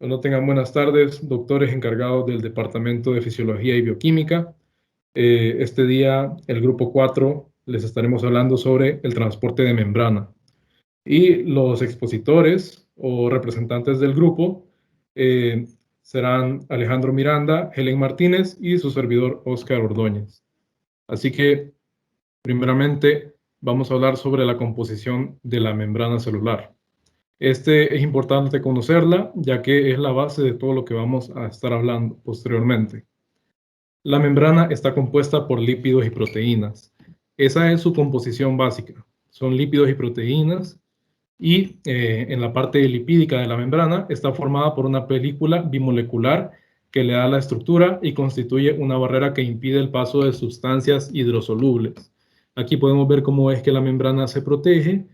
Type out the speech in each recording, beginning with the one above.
Bueno, tengan buenas tardes, doctores encargados del Departamento de Fisiología y Bioquímica. Este día, el grupo 4, les estaremos hablando sobre el transporte de membrana. Y los expositores o representantes del grupo eh, serán Alejandro Miranda, Helen Martínez y su servidor Oscar Ordóñez. Así que, primeramente, vamos a hablar sobre la composición de la membrana celular. Es importante conocerla, ya que es la base de todo lo que vamos a estar hablando posteriormente. La membrana está compuesta por lípidos y proteínas. Esa es su composición básica. Son lípidos y proteínas y en la parte lipídica de la membrana está formada por una película bimolecular que le da la estructura y constituye una barrera que impide el paso de sustancias hidrosolubles. Aquí podemos ver cómo es que la membrana se protege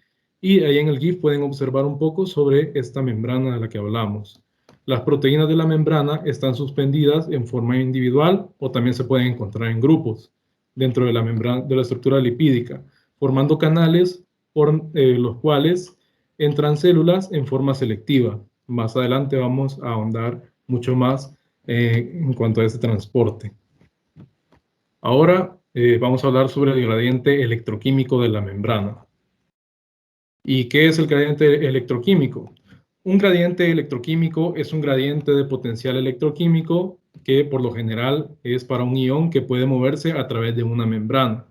y ahí en el GIF pueden observar un poco sobre esta membrana de la que hablamos. Las proteínas de la membrana están suspendidas en forma individual o también se pueden encontrar en grupos dentro de la membrana de la estructura lipídica, formando canales por los cuales entran células en forma selectiva. Más adelante vamos a ahondar mucho más en cuanto a este transporte. Ahora vamos a hablar sobre el gradiente electroquímico de la membrana. ¿Y qué es el gradiente electroquímico? Un gradiente electroquímico es un gradiente de potencial electroquímico que por lo general es para un ion que puede moverse a través de una membrana.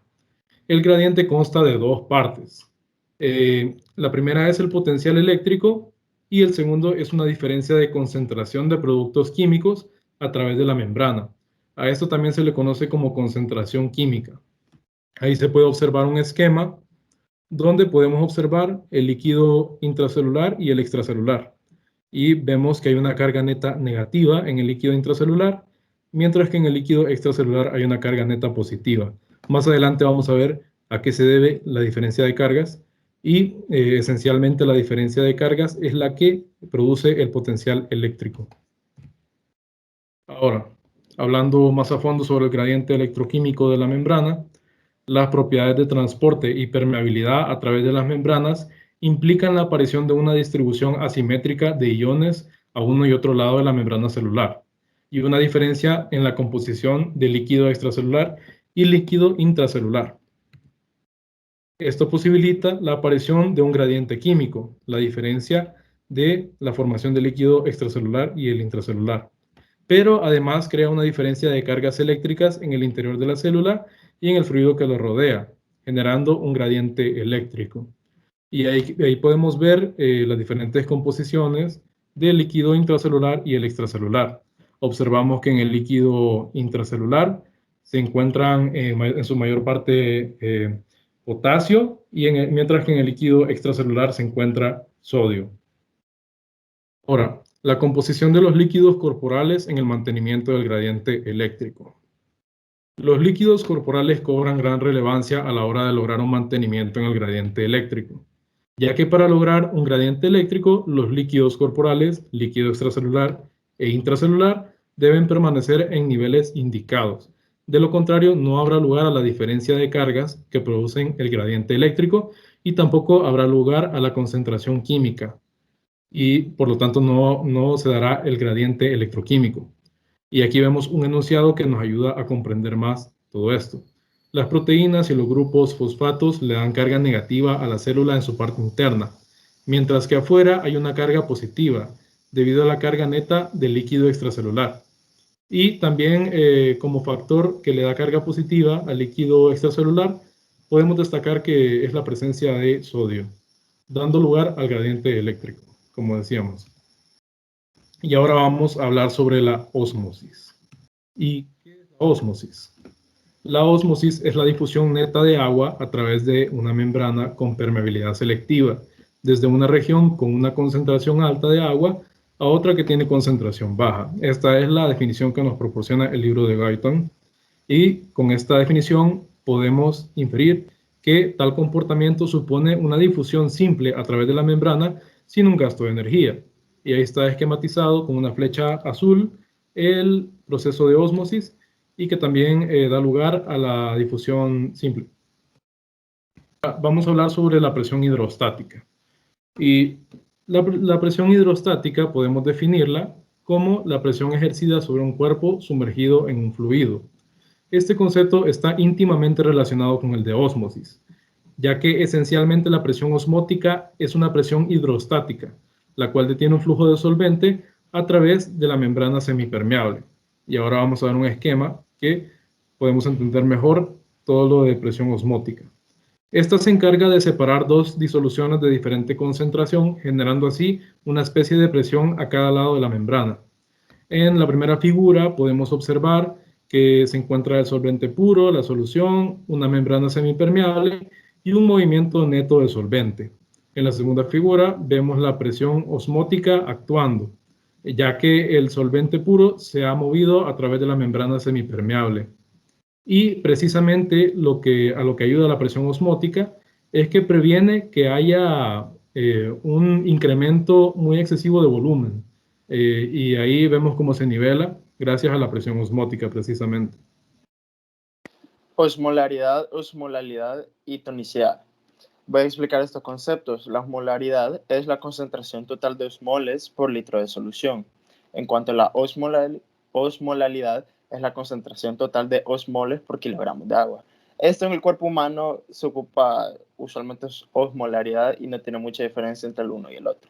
El gradiente consta de dos partes. La primera es el potencial eléctrico y el segundo es una diferencia de concentración de productos químicos a través de la membrana. A esto también se le conoce como concentración química. Ahí se puede observar un esquema donde podemos observar el líquido intracelular y el extracelular. Y vemos que hay una carga neta negativa en el líquido intracelular, mientras que en el líquido extracelular hay una carga neta positiva. Más adelante vamos a ver a qué se debe la diferencia de cargas y esencialmente la diferencia de cargas es la que produce el potencial eléctrico. Ahora, hablando más a fondo sobre el gradiente electroquímico de la membrana, las propiedades de transporte y permeabilidad a través de las membranas implican la aparición de una distribución asimétrica de iones a uno y otro lado de la membrana celular y una diferencia en la composición de líquido extracelular y líquido intracelular. Esto posibilita la aparición de un gradiente químico, la diferencia de la formación del líquido extracelular y el intracelular. Pero además crea una diferencia de cargas eléctricas en el interior de la célula y en el fluido que lo rodea, generando un gradiente eléctrico. Y ahí podemos ver las diferentes composiciones del líquido intracelular y el extracelular. Observamos que en el líquido intracelular se encuentran en su mayor parte potasio, mientras que en el líquido extracelular se encuentra sodio. Ahora, la composición de los líquidos corporales en el mantenimiento del gradiente eléctrico. Los líquidos corporales cobran gran relevancia a la hora de lograr un mantenimiento en el gradiente eléctrico, ya que para lograr un gradiente eléctrico, los líquidos corporales, líquido extracelular e intracelular, deben permanecer en niveles indicados. De lo contrario, no habrá lugar a la diferencia de cargas que producen el gradiente eléctrico y tampoco habrá lugar a la concentración química y por lo tanto no se dará el gradiente electroquímico. Y aquí vemos un enunciado que nos ayuda a comprender más todo esto. Las proteínas y los grupos fosfatos le dan carga negativa a la célula en su parte interna, mientras que afuera hay una carga positiva debido a la carga neta del líquido extracelular. Y también como factor que le da carga positiva al líquido extracelular, podemos destacar que es la presencia de sodio, dando lugar al gradiente eléctrico, como decíamos. Y ahora vamos a hablar sobre la ósmosis. ¿Y qué es la ósmosis? La ósmosis es la difusión neta de agua a través de una membrana con permeabilidad selectiva, desde una región con una concentración alta de agua a otra que tiene concentración baja. Esta es la definición que nos proporciona el libro de Guyton. Y con esta definición podemos inferir que tal comportamiento supone una difusión simple a través de la membrana sin un gasto de energía. Y ahí está esquematizado con una flecha azul el proceso de ósmosis y que también da lugar a la difusión simple. Vamos a hablar sobre la presión hidrostática. Y La presión hidrostática podemos definirla como la presión ejercida sobre un cuerpo sumergido en un fluido. Este concepto está íntimamente relacionado con el de ósmosis, ya que esencialmente la presión osmótica es una presión hidrostática, la cual detiene un flujo de solvente a través de la membrana semipermeable. Y ahora vamos a ver un esquema que podemos entender mejor todo lo de presión osmótica. Esta se encarga de separar dos disoluciones de diferente concentración, generando así una especie de presión a cada lado de la membrana. En la primera figura podemos observar que se encuentra el solvente puro, la solución, una membrana semipermeable y un movimiento neto de solvente. En la segunda figura vemos la presión osmótica actuando, ya que el solvente puro se ha movido a través de la membrana semipermeable. Y precisamente a lo que ayuda la presión osmótica es que previene que haya un incremento muy excesivo de volumen. Y ahí vemos cómo se nivela gracias a la presión osmótica precisamente. Osmolaridad, osmolalidad y tonicidad. Voy a explicar estos conceptos. La osmolaridad es la concentración total de osmoles por litro de solución. En cuanto a la osmolalidad, es la concentración total de osmoles por kilogramos de agua. Esto en el cuerpo humano se ocupa usualmente osmolaridad y no tiene mucha diferencia entre el uno y el otro.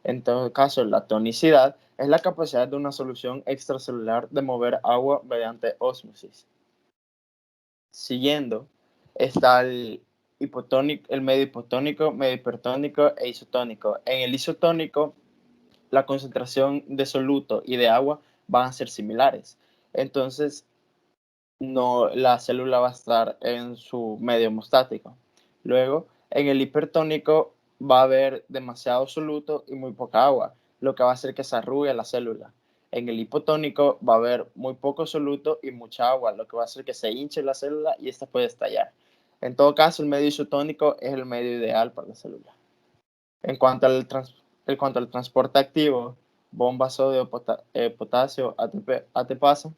En todo caso, la tonicidad es la capacidad de una solución extracelular de mover agua mediante ósmosis. Siguiendo está el medio hipotónico, medio hipertónico e isotónico. En el isotónico, la concentración de soluto y de agua van a ser similares. Entonces, la célula va a estar en su medio hemostático. Luego, en el hipertónico va a haber demasiado soluto y muy poca agua, lo que va a hacer que se arrugue la célula. En el hipotónico va a haber muy poco soluto y mucha agua, lo que va a hacer que se hinche la célula y esta puede estallar. En todo caso, el medio isotónico es el medio ideal para la célula. En cuanto al transporte activo, bomba sodio-potasio, ATPasa,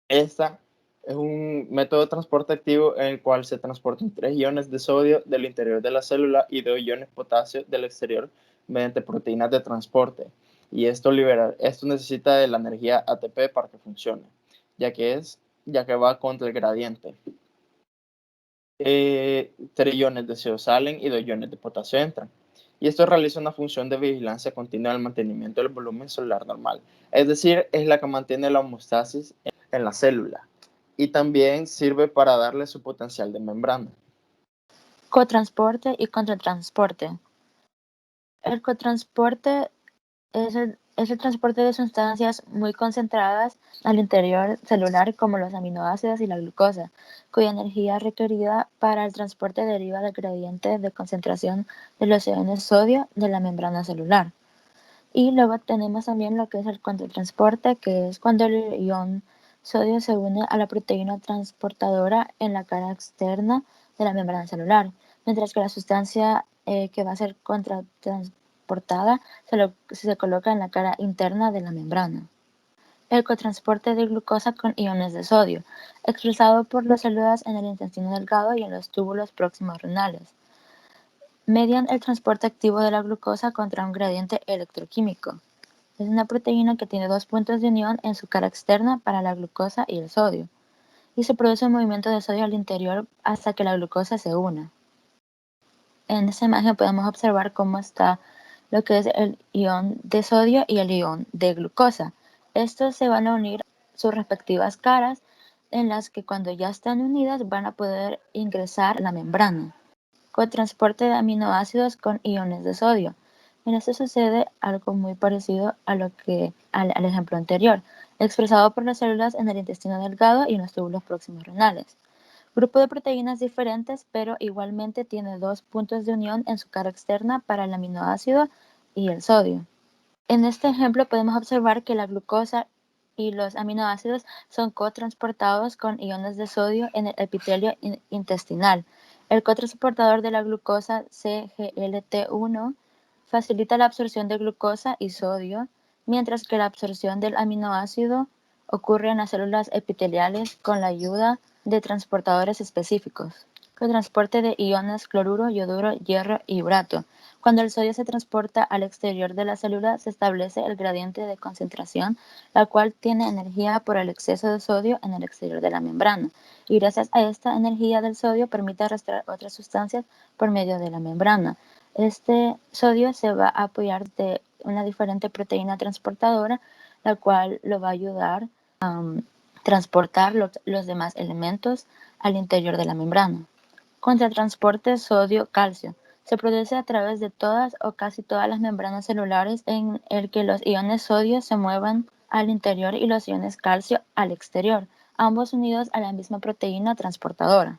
esta es un método de transporte activo en el cual se transportan 3 iones de sodio del interior de la célula y 2 iones de potasio del exterior mediante proteínas de transporte. Y esto necesita de la energía ATP para que funcione, ya que va contra el gradiente. 3 iones de CO salen y 2 iones de potasio entran. Y esto realiza una función de vigilancia continua del mantenimiento del volumen celular normal. Es decir, es la que mantiene la homeostasis en la célula. Y también sirve para darle su potencial de membrana. Cotransporte y contratransporte. El cotransporte es el transporte de sustancias muy concentradas al interior celular como los aminoácidos y la glucosa, cuya energía requerida para el transporte deriva del gradiente de concentración de los iones sodio de la membrana celular. Y luego tenemos también lo que es el contratransporte, que es cuando el ion sodio se une a la proteína transportadora en la cara externa de la membrana celular, mientras que la sustancia que va a ser contratransportada se coloca en la cara interna de la membrana. El cotransporte de glucosa con iones de sodio, expresado por las células en el intestino delgado y en los túbulos próximos renales, median el transporte activo de la glucosa contra un gradiente electroquímico. Es una proteína que tiene 2 puntos de unión en su cara externa para la glucosa y el sodio, y se produce un movimiento de sodio al interior hasta que la glucosa se una. En esta imagen podemos observar cómo está lo que es el ion de sodio y el ion de glucosa. Estos se van a unir sus respectivas caras, en las que cuando ya están unidas van a poder ingresar a la membrana. Cotransporte de aminoácidos con iones de sodio. En esto sucede algo muy parecido al ejemplo anterior, expresado por las células en el intestino delgado y en los túbulos próximos renales. Grupo de proteínas diferentes, pero igualmente tiene 2 puntos de unión en su cara externa para el aminoácido y el sodio. En este ejemplo podemos observar que la glucosa y los aminoácidos son cotransportados con iones de sodio en el epitelio intestinal. El cotransportador de la glucosa, CGLT1, facilita la absorción de glucosa y sodio, mientras que la absorción del aminoácido ocurre en las células epiteliales con la ayuda de transportadores específicos. con transporte de iones cloruro, yoduro, hierro y borato. Cuando el sodio se transporta al exterior de la célula, se establece el gradiente de concentración, la cual tiene energía por el exceso de sodio en el exterior de la membrana. Y gracias a esta energía del sodio permite arrastrar otras sustancias por medio de la membrana. Este sodio se va a apoyar de una diferente proteína transportadora, la cual lo va a ayudar a transportar los demás elementos al interior de la membrana. Contratransporte sodio-calcio. Se produce a través de todas o casi todas las membranas celulares en el que los iones sodio se muevan al interior y los iones calcio al exterior, ambos unidos a la misma proteína transportadora.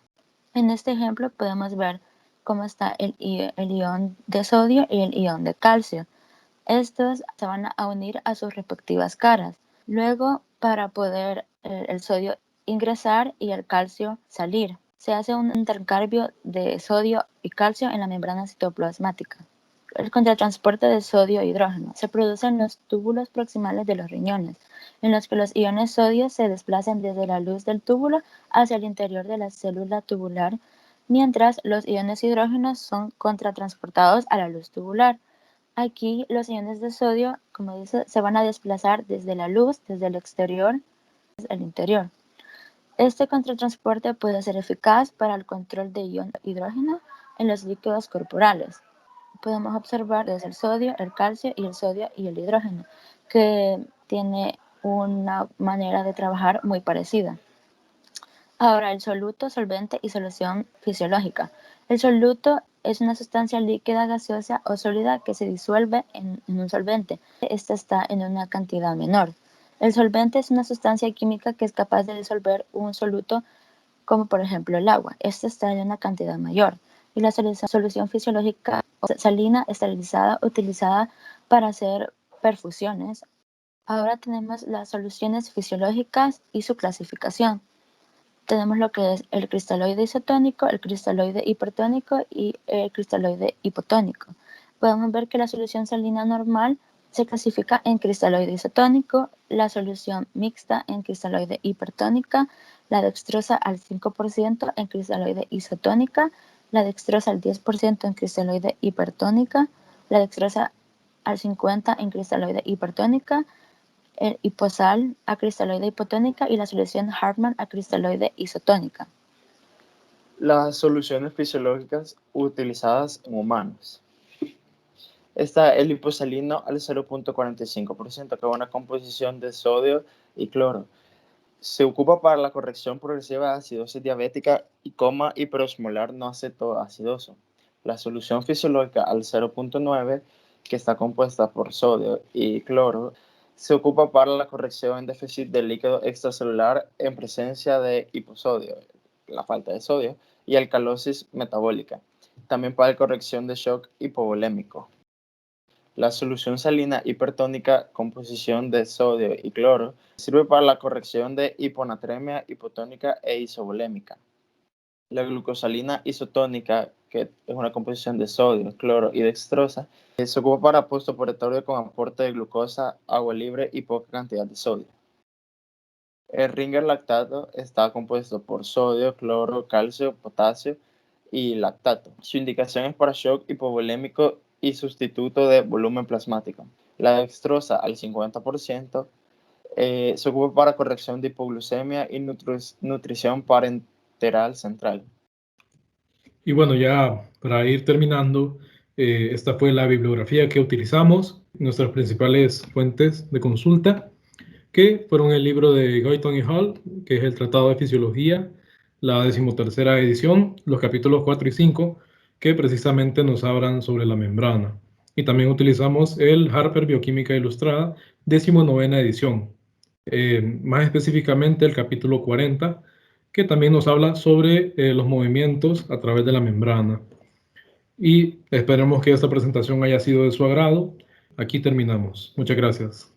En este ejemplo podemos ver cómo está el ion de sodio y el ion de calcio. Estos se van a unir a sus respectivas caras. Luego, para poder el sodio ingresar y el calcio salir, se hace un intercambio de sodio y calcio en la membrana citoplasmática. El contratransporte de sodio e hidrógeno se produce en los túbulos proximales de los riñones, en los que los iones sodio se desplazan desde la luz del túbulo hacia el interior de la célula tubular, mientras los iones hidrógenos son contratransportados a la luz tubular. Aquí los iones de sodio, como dice, se van a desplazar desde la luz, desde el exterior, hacia el interior. Este contratransporte puede ser eficaz para el control de ion hidrógeno en los líquidos corporales. Podemos observar desde el sodio, el calcio y el sodio y el hidrógeno, que tiene una manera de trabajar muy parecida. Ahora, el soluto, solvente y solución fisiológica. El soluto es una sustancia líquida, gaseosa o sólida que se disuelve en un solvente. Esta está en una cantidad menor. El solvente es una sustancia química que es capaz de disolver un soluto, como por ejemplo el agua. Esta está en una cantidad mayor. Y la solución fisiológica salina esterilizada utilizada para hacer perfusiones. Ahora tenemos las soluciones fisiológicas y su clasificación. Tenemos lo que es el cristaloide isotónico, el cristaloide hipertónico y el cristaloide hipotónico. Podemos ver que la solución salina normal se clasifica en cristaloide isotónico, la solución mixta en cristaloide hipertónica, la dextrosa al 5% en cristaloide isotónica, la dextrosa al 10% en cristaloide hipertónica, la dextrosa al 50% en cristaloide hipertónica, el hiposal a cristaloide hipotónica y la solución Hartmann a cristaloide isotónica. Las soluciones fisiológicas utilizadas en humanos. Está el liposalino al 0.45%, que es una composición de sodio y cloro. Se ocupa para la corrección progresiva de acidosis diabética y coma hiperosmolar no acetoacidoso. La solución fisiológica al 0.9, que está compuesta por sodio y cloro, se ocupa para la corrección en déficit de líquido extracelular en presencia de hiposodio, la falta de sodio, y alcalosis metabólica. También para la corrección de shock hipovolémico. La solución salina hipertónica, composición de sodio y cloro, sirve para la corrección de hiponatremia hipotónica e isovolémica. La glucosalina isotónica, que es una composición de sodio, cloro y dextrosa, se ocupa para postoperatorio con aporte de glucosa, agua libre y poca cantidad de sodio. El Ringer lactato está compuesto por sodio, cloro, calcio, potasio y lactato. Su indicación es para shock hipovolémico y sustituto de volumen plasmático. La dextrosa al 50% se ocupa para corrección de hipoglucemia y nutrición parenteral central. Y bueno, ya para ir terminando, esta fue la bibliografía que utilizamos, nuestras principales fuentes de consulta, que fueron el libro de Guyton y Hall, que es el Tratado de Fisiología, la 13ª edición, los capítulos 4 y 5, que precisamente nos hablan sobre la membrana. Y también utilizamos el Harper Bioquímica Ilustrada, 19ª edición, más específicamente el capítulo 40, que también nos habla sobre los movimientos a través de la membrana. Y esperemos que esta presentación haya sido de su agrado. Aquí terminamos. Muchas gracias.